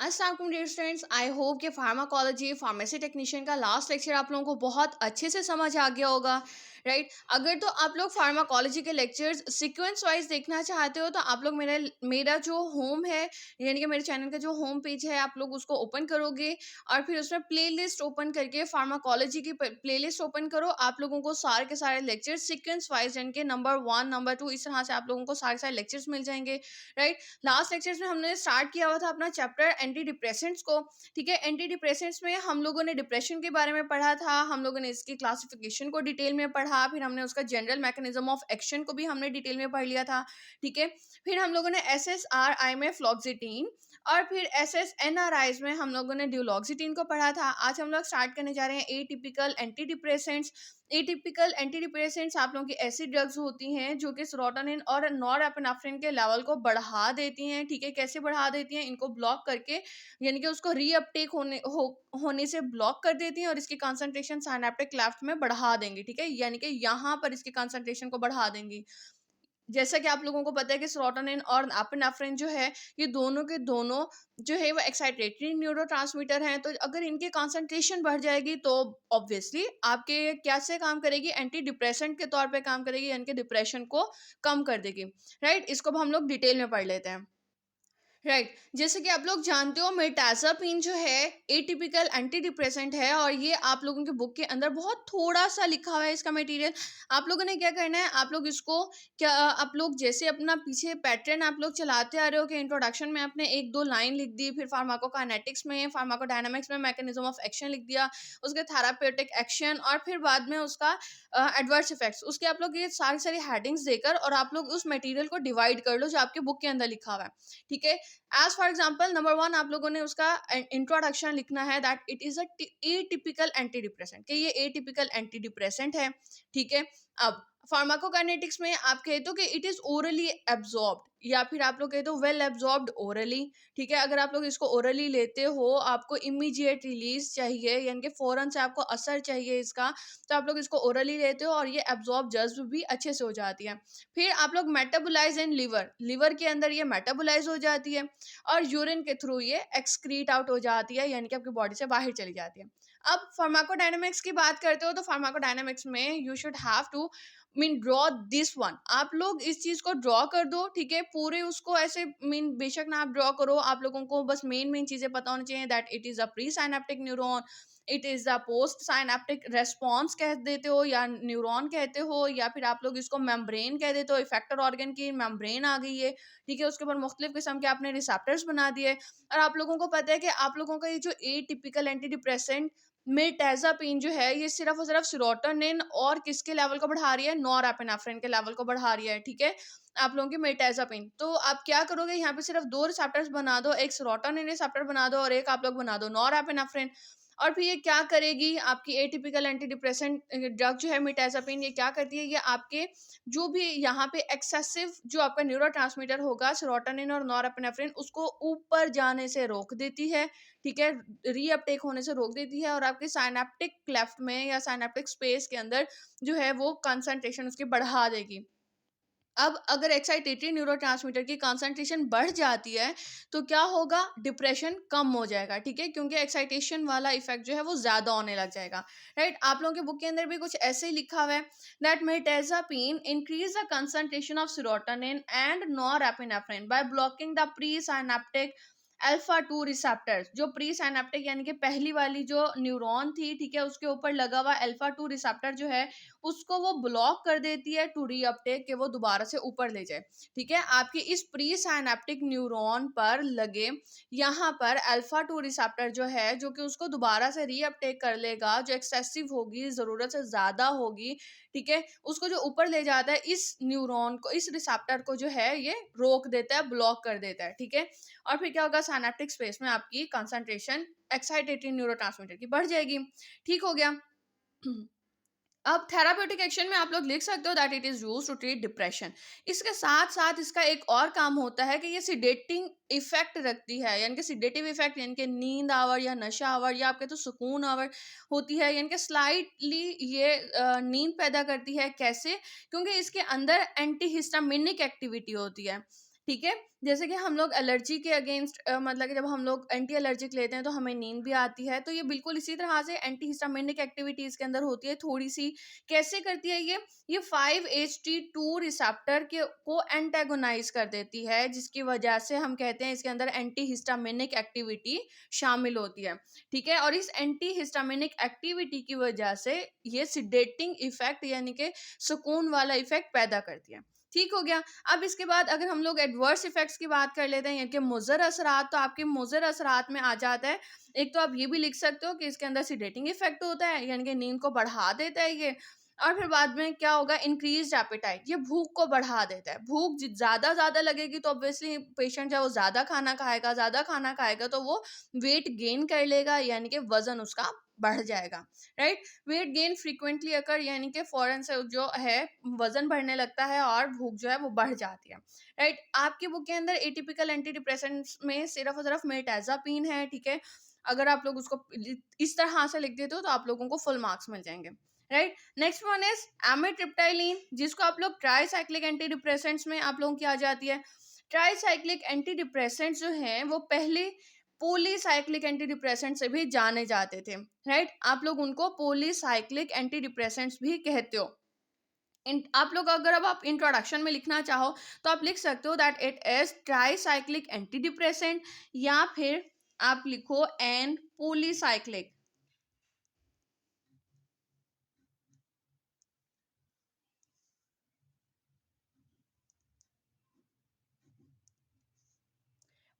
अस्सलाम वालेकुम dear students, I hope कि फार्माकोलॉजी फार्मेसी टेक्नीशियन का लास्ट लेक्चर आप लोगों को बहुत अच्छे से समझ आ गया होगा। राइट, अगर तो आप लोग फार्माकोलॉजी के लेक्चर्स सीक्वेंस वाइज देखना चाहते हो तो आप लोग मेरा जो होम है, यानी कि मेरे चैनल का जो होम पेज है, आप लोग उसको ओपन करोगे और फिर उसमें प्लेलिस्ट ओपन करके फार्माकोलॉजी की प्लेलिस्ट ओपन करो। आप लोगों को सारे के सारे लेक्चर्स सीक्वेंस वाइज, यानी कि नंबर 1 नंबर 2 इस तरह से आप लोगों को सारे सारे लेक्चर्स मिल जाएंगे। राइट, लास्ट लेक्चर्स में हमने स्टार्ट किया हुआ था अपना चैप्टर एंटी डिप्रेसेंट्स को। ठीक है, एंटी डिप्रेसेंट्स में हम लोगों ने डिप्रेशन के बारे में पढ़ा था, हम लोगों ने इसकी क्लासिफिकेशन को डिटेल में पढ़ा, फिर हमने उसका जनरल मैकेनिज्म ऑफ एक्शन को भी हमने डिटेल में पढ़ लिया था। ठीक है, फिर हम लोगों ने एस एस आर आई में फ्लॉक्सिटीन और फिर S S N R Is में हम लोगों ने ड्यूलॉक्सिटीन को पढ़ा था। आज हम लोग स्टार्ट करने जा रहे हैं atypical anti depressants. Atypical anti depressants आप लोगों की ऐसी ड्रग्स होती हैं जो कि सेरोटोनिन और नॉरएपिनेफ्रिन के लेवल को बढ़ा देती हैं। ठीक है, कैसे बढ़ा देती हैं? इनको ब्लॉक करके, यानी कि उसको रीअपटेक होने से ब्लॉक कर देती हैं और इसकी कंसंट्रेशन साइनेप्टिक क्लेफ्ट में बढ़ा देंगी। ठीक है, यानी कि यहाँ पर इसकी कंसंट्रेशन को बढ़ा देंगी। जैसा कि आप लोगों को पता है कि सेरोटोनिन और एपिनेफ्रिन जो है, ये दोनों के दोनों जो है वो एक्साइटेटरी न्यूरोट्रांसमीटर हैं। तो अगर इनकी कंसंट्रेशन बढ़ जाएगी तो ऑब्वियसली आपके क्या से काम करेगी? एंटी डिप्रेसेंट के तौर पे काम करेगी, यानी कि डिप्रेशन को कम कर देगी। राइट, इसको अब हम लोग डिटेल में पढ़ लेते हैं। राइट, जैसे कि आप लोग जानते हो मिर्टाज़ापिन जो है एटिपिकल एंटी डिप्रेसेंट है और ये आप लोगों के बुक के अंदर बहुत थोड़ा सा लिखा हुआ है इसका मटेरियल। आप लोगों ने क्या करना है, आप लोग इसको क्या, आप लोग जैसे अपना पीछे पैटर्न आप लोग चलाते आ रहे हो कि इंट्रोडक्शन में आपने एक दो लाइन लिख दी, फिर फार्माकोकाइनेटिक्स में, फार्माकोडायनामिक्स में मैकेनिज्म ऑफ एक्शन लिख दिया, उसके थेरापेटिक एक्शन और फिर बाद में उसका एडवर्स इफेक्ट्स, उसके आप लोग ये सारी सारी हेडिंग्स देकर और आप लोग उस मटेरियल को डिवाइड कर लो जो आपके बुक के अंदर लिखा हुआ है। ठीक है, एज फॉर एग्जाम्पल नंबर 1 आप लोगों ने उसका इंट्रोडक्शन लिखना है that it is a typical anti depressant, कि ये ए टिपिकल एंटी डिप्रेसेंट है। ठीक है, अब फार्माकोकाइनेटिक्स में आप कहते हो कि इट इज ओरली एब्जॉर्ब्ड, या फिर आप लोग कहते हो वेल एब्जॉर्ब्ड ओरली। ठीक है, अगर आप लोग इसको ओरली लेते हो, आपको इमीडिएट रिलीज चाहिए, यानी कि फौरन से आपको असर चाहिए इसका, तो आप लोग इसको ओरली लेते हो और ये एब्जॉर्ब जज्ब भी अच्छे से हो जाती है। फिर आप लोग मेटाबोलाइज इन लिवर, लिवर के अंदर ये मेटाबोलाइज हो जाती है और यूरिन के थ्रू ये एक्सक्रीट आउट हो जाती है, यानी कि आपकी बॉडी से बाहर चली जाती है। अब फार्माकोडायनामिक्स की बात करते हो तो फार्माकोडायनामिक्स में you should have to mean draw this one, आप लोग इस चीज को ड्रॉ कर दो। ठीक है, पूरे उसको ऐसे मीन बेशक ना आप ड्रॉ करो, आप लोगों को बस मेन मेन चीजें पता होनी चाहिए that it is a pre synaptic neuron, it is the post synaptic response कह देते हो या न्यूरॉन कहते हो, या फिर आप लोग इसको मेम्ब्रेन कह देते हो। इफेक्टर ऑर्गन की मेम्ब्रेन आ गई है। ठीक है, उसके ऊपर मुख्तलिफ किस्म के आपने रिसेप्टर्स बना दिए और आप लोगों को पता है कि आप लोगों का ये जो ए टिपिकल एंटी डिप्रेसेंट मिर्टेज़ापिन जो है, ये सिर्फ और सिर्फ सेरोटोनिन और किसके लेवल को बढ़ा रही है? नॉरएपिनेफ्रिन के लेवल को बढ़ा रही है। ठीक है, आप लोगों की मिर्टेज़ापिन, तो आप क्या करोगे, यहाँ पे सिर्फ दो रिसेप्टर्स बना दो, एक सेरोटोनिन रिसेप्टर बना दो और एक आप लोग बना दो नॉरएपिनेफ्रिन। और फिर ये क्या करेगी, आपकी एटिपिकल एंटी डिप्रेसेंट ड्रग जो है मिर्टेज़ापिन, ये क्या करती है, ये आपके जो भी यहाँ पे एक्सेसिव जो आपका न्यूरोट्रांसमीटर होगा सेरोटोनिन और नॉरएपिनेफ्रिन, उसको ऊपर जाने से रोक देती है। ठीक है, रीअपटेक होने से रोक देती है और आपके साइनेप्टिक क्लेफ्ट में या साइनेप्टिक स्पेस के अंदर जो है वो कंसंट्रेशन उसकी बढ़ा देगी। अब अगर एक्साइटेटरी न्यूरोट्रांसमीटर की कंसंट्रेशन बढ़ जाती है तो क्या होगा? डिप्रेशन कम हो जाएगा। ठीक है, क्योंकि एक्साइटेशन वाला इफेक्ट जो है वो ज्यादा होने लग जाएगा। राइट, आप लोगों के बुक के अंदर भी कुछ ऐसे ही लिखा हुआ है that mirtazapine increase the concentration of serotonin and norepinephrine by blocking the presynaptic alpha 2 receptors, जो प्री साइनेप्टिक यानी कि पहली वाली जो न्यूरॉन थी, ठीक है, उसके ऊपर लगा हुआ अल्फा 2 रिसेप्टर जो है, उसको वो ब्लॉक कर देती है टू रीअपटेक, के वो दोबारा से ऊपर ले जाए। ठीक है, आपकी इस प्री साइनेप्टिक न्यूरॉन पर लगे यहाँ पर अल्फा 2 रिसेप्टर जो है, जो कि उसको दोबारा से रीअपटेक कर लेगा, जो एक्सेसिव होगी, जरूरत से ज्यादा होगी। ठीक है, उसको जो ऊपर ले जाता है, इस न्यूरॉन को, इस रिसेप्टर को जो है ये रोक देता है, ब्लॉक कर देता है। ठीक है, और फिर क्या होगा, साइनेप्टिक स्पेस में आपकी कंसंट्रेशन एक्साइटेटरी न्यूरोट्रांसमीटर की बढ़ जाएगी। ठीक हो गया। अब थेरापेटिक एक्शन में आप लोग लिख सकते हो that it is used to treat depression. इसके साथ साथ इसका एक और काम होता है कि ये सिडेटिंग इफेक्ट रखती है, यानी कि सिडेटिव इफेक्ट, यानी कि नींद आवर या नशा आवर या आपके तो सुकून आवर होती है, यानी कि स्लाइटली ये नींद पैदा करती है। कैसे? क्योंकि इसके अंदर एंटीहिस्टामिनिक एक्टिविटी होती है। ठीक है? जैसे कि हम लोग एलर्जी के अगेंस्ट मतलब कि जब हम लोग एंटी एलर्जिक लेते हैं तो हमें नींद भी आती है, तो ये बिल्कुल इसी तरह से एंटी हिस्टामिनिक एक्टिविटी इसके अंदर होती है थोड़ी-सी। कैसे करती है ये? ये 5-HT2 रिसेप्टर के को एंटागोनाइज़ कर देती है, जिसकी वजह से हम कहते हैं इसके अंदर एंटी हिस्टामिनिक एक्टिविटी शामिल होती है, ठीक है? और इस एंटी हिस्टामिनिक एक्टिविटी की वजह से ये सेडेटिंग इफ़ेक्ट यानी कि सुकून वाला इफ़ेक्ट पैदा करती है। ठीक हो गया। अब इसके बाद अगर हम लोग एडवर्स इफेक्ट्स की बात कर लेते हैं यानी कि मुज़र असरात, तो आपके मुज़र असरात में आ जाता है, एक तो आप ये भी लिख सकते हो कि इसके अंदर सीडेटिंग इफेक्ट होता है यानी कि नींद को बढ़ा देता है ये। और फिर बाद में क्या होगा, इंक्रीज्ड एपेटाइट, ये भूख को बढ़ा देता है। भूख ज़्यादा लगेगी तो ऑब्वियसली पेशेंट है वो ज़्यादा खाना खाएगा तो वो वेट गेन कर लेगा यानी कि वज़न उसका बढ़ जाएगा, right? Weight gain frequently occur यानी कि फ़ौरन से जो है वज़न बढ़ने लगता है और भूख जो है वो बढ़ जाती है, राइट? आपकी बुक के अंदर एटिपिकल एंटी डिप्रेसेंट्स में सिर्फ़ और सिर्फ़ मिर्टेज़ापिन है, ठीक है? अगर आप लोग उसको इस तरह से लिख देते हो तो आप लोगों को फुल मार्क्स मिल जाएँगे, राइट? नेक्स्ट वन इज़ एमिट्रिप्टाइलिन, जिसको आप लोग ट्राइसाइक्लिक एंटी डिप्रेसेंट्स में आप लोगों की आ जाती है। ट्राइसाइक्लिक एंटी डिप्रेसेंट्स जो हैं वो पहले पॉलीसाइक्लिक एंटी डिप्रेसेंट से भी जाने जाते थे, राइट? आप लोग उनको पॉलीसाइक्लिक एंटी डिप्रेसेंट्स भी कहते हो। आप लोग अगर अब आप इंट्रोडक्शन में लिखना चाहो तो आप लिख सकते हो that it is tricyclic anti depressant, या फिर आप लिखो an polycyclic.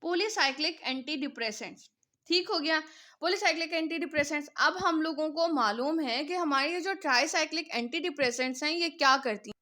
Polycyclic anti depressants, ठीक हो गया। पॉलीसाइक्लिक एंटी डिप्रेसेंट्स, अब हम लोगों को मालूम है कि हमारे ये जो ट्राइसाइक्लिक एंटी डिप्रेसेंट्स हैं ये क्या करती हैं।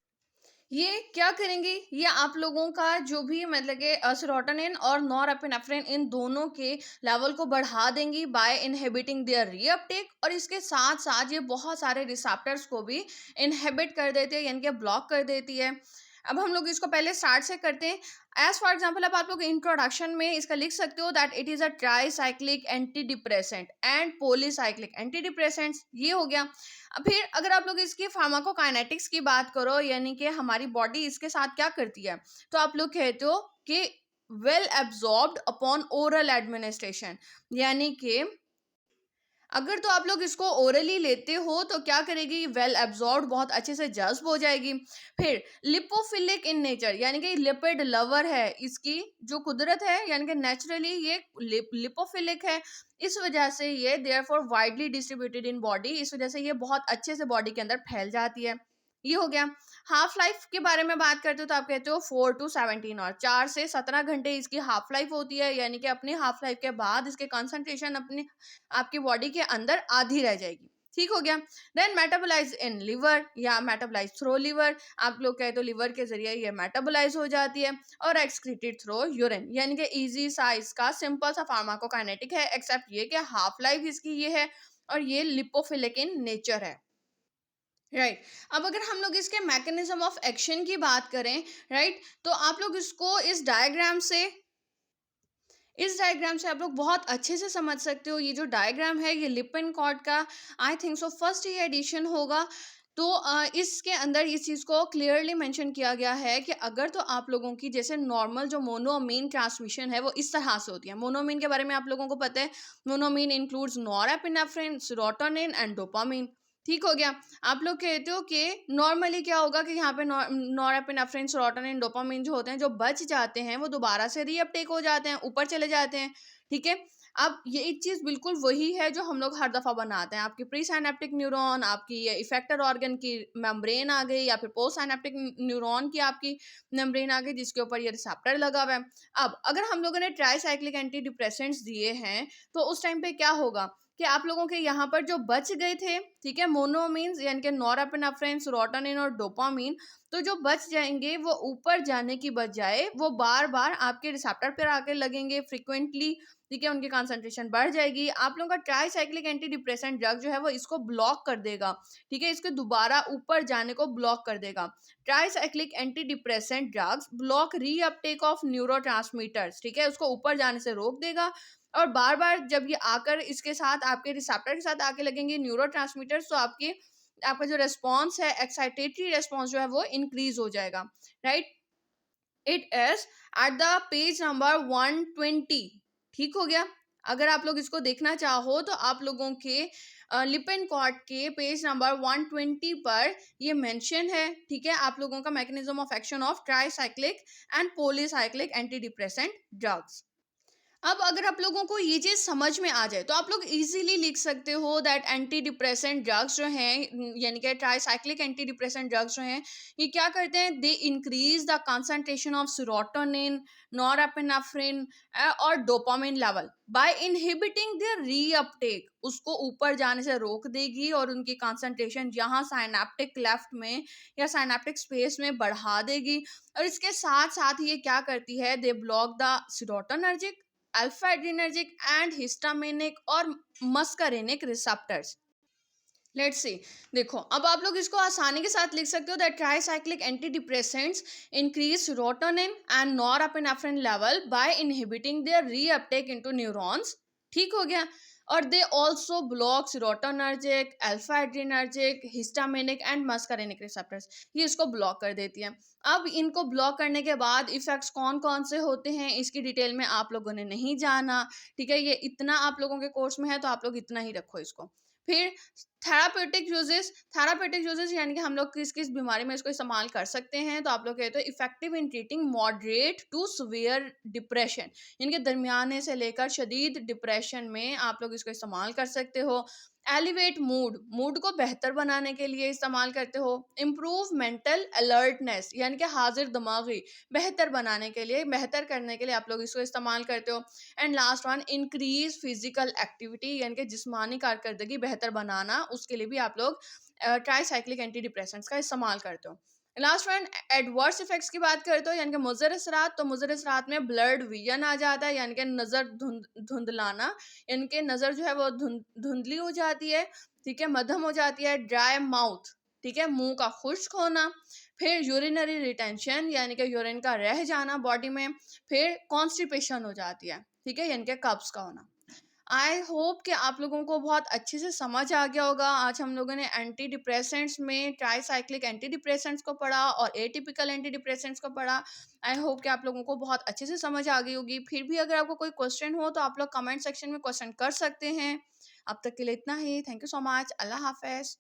ये क्या करेंगी, ये आप लोगों का जो भी मतलब कि सेरोटोनिन और नॉरएपिनेफ्रिन इन दोनों के लेवल को बढ़ा देंगी बाय इनहिबिटिंग देयर रीअपटेक, और इसके साथ साथ ये बहुत सारे रिसेप्टर्स को भी इनहिबिट कर देते हैं यानी कि ब्लॉक कर देती है। अब हम लोग इसको पहले स्टार्ट से करते हैं। एज फॉर एग्जाम्पल अब आप लोग इंट्रोडक्शन में इसका लिख सकते हो that it is a tricyclic anti depressant and polycyclic anti depressants, ये हो गया। अब फिर अगर आप लोग इसकी फार्माकोकाइनेटिक्स की बात करो यानी कि हमारी बॉडी इसके साथ क्या करती है, तो आप लोग कहते हो कि well absorbed upon oral administration, यानी कि अगर तो आप लोग इसको ओरली लेते हो तो क्या करेगी, वेल एब्जॉर्ब, बहुत अच्छे से जज्ब हो जाएगी। फिर लिपोफिलिक इन नेचर यानी कि लिपिड लवर है, इसकी जो कुदरत है यानी कि नेचुरली ये लिपोफिलिक है, इस वजह से ये therefore widely distributed in body, इस वजह से ये बहुत अच्छे से बॉडी के अंदर फैल जाती है। ये हो गया। हाफ लाइफ के बारे में बात करते हो तो आप कहते हो 4 to 17 और 4 से 17 घंटे इसकी हाफ लाइफ होती है, यानी कि अपनी हाफ लाइफ के बाद इसके कंसंट्रेशन अपनी आपकी बॉडी के अंदर आधी रह जाएगी। ठीक हो गया। देन मेटाबोलाइज इन लिवर या मेटाबोलाइज थ्रो लिवर, आप लोग कहे तो लिवर के जरिए ये मेटाबोलाइज हो जाती है, और एक्सक्रीटेड थ्रो यूरिन, यानी कि इजी सा इसका सिंपल सा फार्माकोकाइनेटिक है, एक्सेप्ट ये कि हाफ लाइफ इसकी ये है और ये लिपोफिलिक इन नेचर है, राइट। अब अगर हम लोग इसके मैकेनिज्म ऑफ एक्शन की बात करें, राइट, तो आप लोग इसको इस डायग्राम से आप लोग बहुत अच्छे से समझ सकते हो। ये जो डायग्राम है ये लिपिन कॉर्ड का आई थिंक सो फर्स्ट ही एडिशन होगा। तो इसके अंदर इस चीज़ को क्लियरली मेंशन किया गया है कि अगर तो आप लोगों की जैसे नॉर्मल जो मोनोअमीन ट्रांसमिशन है वो इस तरह से होती है। मोनोअमीन के बारे में आप लोगों को पता है, monoamine includes norepinephrine, serotonin and dopamine. ठीक हो गया। आप लोग कहते हो कि नॉर्मली क्या होगा कि यहाँ पे नॉरएपिनेफ्रिन, सेरोटोनिन, डोपामिन जो होते हैं जो बच जाते हैं वो दोबारा से रीअपटेक हो जाते हैं, ऊपर चले जाते हैं, ठीक है। अब ये एक चीज़ बिल्कुल वही है जो हम लोग हर दफ़ा बनाते हैं। आपकी प्री साइनेप्टिक न्यूरॉन, आपकी ये इफेक्टर ऑर्गन की मेम्ब्रेन आ गई, या फिर पोस्ट साइनेप्टिक न्यूरॉन की आपकी मेम्ब्रेन आ गई जिसके ऊपर ये रिसेप्टर लगा हुआ है। अब अगर हम लोगों ने ट्राईसाइक्लिक एंटी डिप्रेसेंट्स दिए हैं तो उस टाइम पे क्या होगा कि आप लोगों के यहाँ पर जो बच गए थे, ठीक है, मोनोमीन्स यानी कि नॉरएपिनेफ्रिन, सेरोटोनिन और डोपामिन, तो जो बच जाएंगे वो ऊपर जाने की बजाय वो बार बार आपके रिसेप्टर पर आके लगेंगे फ्रिक्वेंटली, ठीक है, उनकी कंसंट्रेशन बढ़ जाएगी। आप लोगों का ट्राईसाइक्लिक एंटी डिप्रेसेंट ड्रग जो है वो इसको ब्लॉक कर देगा, ठीक है, इसके दोबारा ऊपर जाने को ब्लॉक कर देगा। Tricyclic anti depressant drugs block reuptake of neurotransmitters, ठीक है, उसको ऊपर जाने से रोक देगा, और बार बार जब ये आकर इसके साथ आपके रिसेप्टर के साथ आके लगेंगे न्यूरोट्रांसमीटर्स, तो आपका जो रेस्पॉन्स है, एक्साइटेटरी रेस्पॉन्स जो है वो इंक्रीज हो जाएगा, right. It is at the page number 120। ठीक हो गया। अगर आप लोग इसको देखना चाहो तो आप लोगों के लिपेन कॉर्ट के पेज नंबर 120 पर ये मेंशन है। ठीक है, आप लोगों का mechanism of action of tricyclic and polycyclic anti depressant drugs. अब अगर आप लोगों को ये चीज़ समझ में आ जाए तो आप लोग इजीली लिख सकते हो दैट एंटी डिप्रेसेंट ड्रग्स जो हैं, यानी कि ट्राईसाइक्लिक एंटी डिप्रेसेंट ड्रग्स जो हैं, ये क्या करते हैं, they increase the concentration of serotonin, norepinephrine और dopamine level by inhibiting their reuptake. उसको ऊपर जाने से रोक देगी और उनकी कंसंट्रेशन यहाँ साइनेप्टिक क्लेफ्ट में या साइनेप्टिक स्पेस में बढ़ा देगी। और इसके साथ साथ ये क्या करती है, they block the serotonergic, alpha adrenergic and histaminic और मस्करिनिक रिसेप्टर्स। लेट्स सी, देखो अब आप लोग इसको आसानी के साथ लिख सकते हो that tricyclic anti depressants increase serotonin and norepinephrine level by inhibiting their reuptake into neurons. ठीक हो गया। और they also block serotonergic, alpha adrenergic, histaminic and muscarinic receptors. ये इसको ब्लॉक कर देती है। अब इनको ब्लॉक करने के बाद इफेक्ट्स कौन कौन से होते हैं इसकी डिटेल में आप लोगों ने नहीं जाना। ठीक है, ये इतना आप लोगों के कोर्स में है तो आप लोग इतना ही रखो इसको। फिर थेरापेटिक यूजेस यानी कि हम लोग किस किस बीमारी में इसको इस्तेमाल कर सकते हैं, तो आप लोग कहते हो effective in treating moderate to severe depression, यानी कि दरमियाने से लेकर शदीद डिप्रेशन में आप लोग इसको इस्तेमाल कर सकते हो। एलिवेट मूड को बेहतर बनाने के लिए इस्तेमाल करते हो। इम्प्रूव मेंटल अलर्टनेस यानी कि हाजिर दिमागी बेहतर बनाने के लिए, बेहतर करने के लिए आप लोग इसको इस्तेमाल करते हो। And last one, increase physical activity यानी कि जिस्मानी कारकर्दगी बेहतर बनाना, उसके लिए भी आप लोग ट्राईसाइक्लिक एंटी डिप्रेसेंट्स का इस्तेमाल करते हो। लास्ट वन, एडवर्स इफेक्ट्स की बात करते हो यानी कि मुज़र असरात, तो मुज़र असरात में ब्लड विजन आ जाता है यानी कि नज़र धुंधलाना, यानी कि नज़र जो है वो धुंधली हो जाती है। ठीक है, मध्यम हो जाती है। ड्राई माउथ, ठीक है, मुंह का खुश्क होना। फिर यूरिनरी रिटेंशन यानी कि यूरिन का रह जाना बॉडी में। फिर कॉन्स्टिपेशन हो जाती है, ठीक है, यानी कि कब्ज का होना। आई होप कि आप लोगों को बहुत अच्छे से समझ आ गया होगा। आज हम लोगों ने एंटी डिप्रेसेंट्स में ट्राईसाइक्लिक एंटी डिप्रेसेंट्स को पढ़ा और एटिपिकल एंटी डिप्रेसेंट्स को पढ़ा। आई होप कि आप लोगों को बहुत अच्छे से समझ आ गई होगी। फिर भी अगर आपको कोई क्वेश्चन हो तो आप लोग कमेंट सेक्शन में क्वेश्चन कर सकते हैं। अब तक के लिए इतना ही। Thank you so much. अल्लाह हाफिज़।